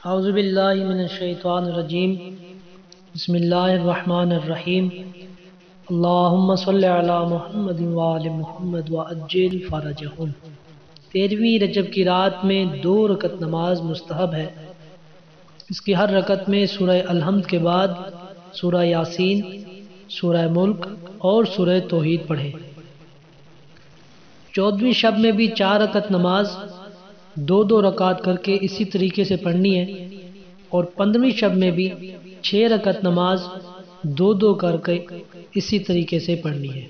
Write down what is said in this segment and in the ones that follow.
اعوذ باللہ من الشیطان الرجیم بسم اللہ الرحمن الرحیم اللہم صلی علی محمد وآل محمد وعجل فرجہم۔ 13ویں رجب کی رات میں 2 رکعت نماز مستحب ہے۔ اس کی ہر رکعت میں سورہ الحمد کے بعد سورہ یاسین، سورہ ملک اور سورہ توحید پڑھیں۔ 14ویں شب میں بھی 4 رکعت نماز 2 رکعت کر کے اسی طریقے سے پڑھنی ہے، اور 15ویں شب میں بھی 6 رکعت نماز 2 کر کے اسی طریقے سے پڑھنی ہے۔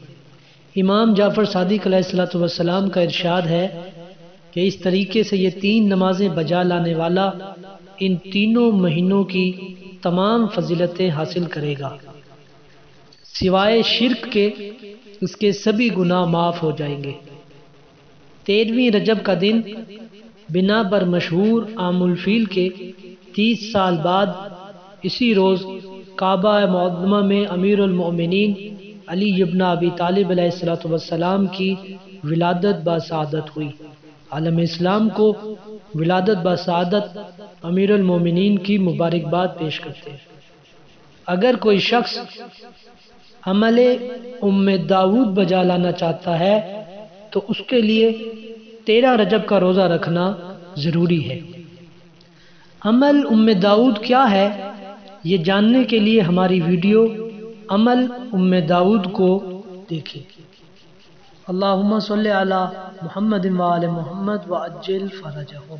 امام جعفر صادق علیہ السلام کا ارشاد ہے کہ اس طریقے سے یہ 3 نمازیں بجا لانے والا ان تینوں مہینوں کی تمام فضیلتیں حاصل کرے گا، سوائے شرک کے اس کے سبھی گناہ معاف ہو جائیں گے۔ 13ویں رجب کا دن بنا بر مشہور عام الفیل کے 30 سال بعد اسی روز کعبہ معظمہ میں امیر المؤمنین علی ابن ابی طالب علیہ السلام کی ولادت بسعادت ہوئی۔ عالم اسلام کو ولادت بسعادت امیر المؤمنین کی مبارکباد پیش کرتے ہیں۔ اگر کوئی شخص عمل داؤد بجا لانا چاہتا ہے تو اس کے لیے 13 رجب کا روزہ رکھنا ضروری ہے۔ عمل داؤد کیا ہے، یہ جاننے کے لیے ہماری ویڈیو عمل داؤد کو دیکھیں۔ اللہم صلی علی محمد وآل محمد وعجل فرجہم۔